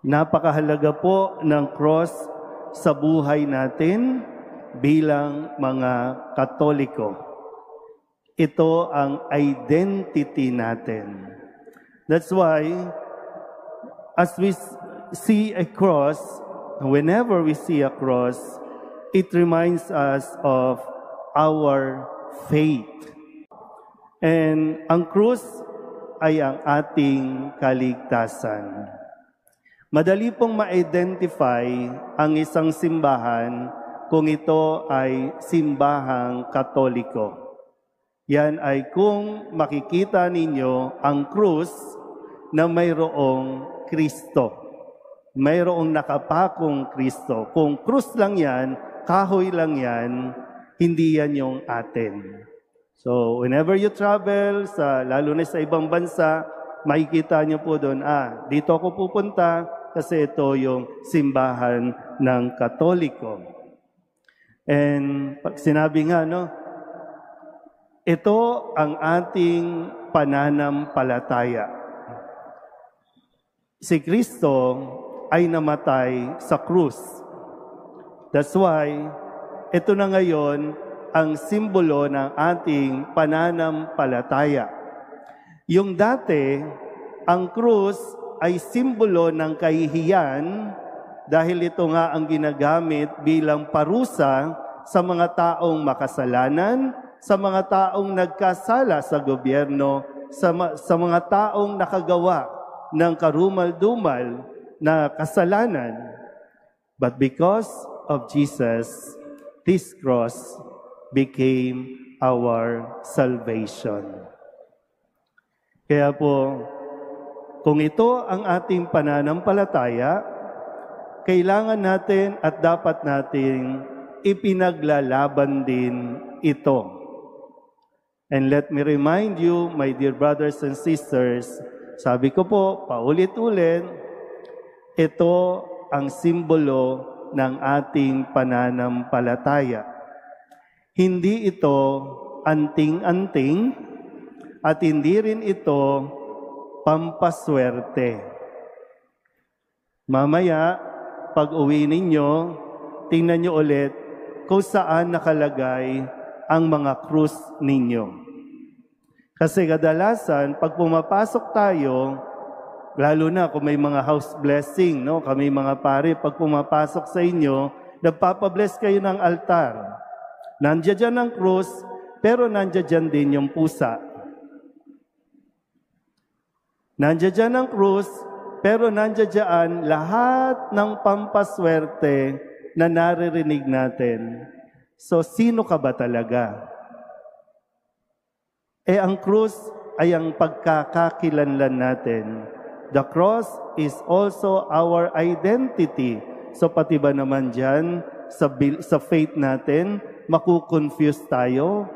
Napakahalaga po ng cross sa buhay natin bilang mga Katoliko. Ito ang identity natin. That's why, as we see a cross, whenever we see a cross, it reminds us of our faith. And ang krus ay ang ating kaligtasan. Madali pong ma-identify ang isang simbahan kung ito ay simbahang Katoliko. Yan ay kung makikita ninyo ang krus na mayroong Kristo. Mayroong nakapakong Kristo. Kung krus lang yan, kahoy lang yan, hindi yan yung atin. So, whenever you travel, lalo na sa ibang bansa, makikita nyo po doon, dito ako pupunta kasi ito yung simbahan ng Katoliko. And pag sinabi nga, ito ang ating pananampalataya. Si Kristo ay namatay sa krus. That's why, ito na ngayon ang simbolo ng ating pananampalataya. Yung dati, ang krus ay simbolo ng kahihiyan dahil ito nga ang ginagamit bilang parusa sa mga taong makasalanan, sa mga taong nagkasala sa gobyerno, sa mga taong nakagawa ng karumal-dumal na kasalanan. But because of Jesus, this cross became our salvation. Kaya po, kung ito ang ating pananampalataya, kailangan natin at dapat nating ipinaglalaban din ito. And let me remind you, my dear brothers and sisters, sabi ko po, paulit-ulit, ito ang simbolo ng ating pananampalataya. Hindi ito anting-anting at hindi rin ito pampaswerte. Mamaya, pag uwi ninyo, tingnan nyo ulit kung saan nakalagay ang mga krus ninyo. Kasi kadalasan, pag pumapasok tayo, lalo na kung may mga house blessing, kami mga pare, pag pumapasok sa inyo, nagpapabless kayo ng altar. Nandiyan dyan ang krus, pero nandiyan dyan din yung pusa. Nandiyan dyan ang krus, pero nandiyan dyan lahat ng pampaswerte na naririnig natin. So, sino ka ba talaga? Ang krus ay ang pagkakakilanlan natin. The cross is also our identity. So, pati ba naman dyan, sa faith natin, makukonfuse tayo?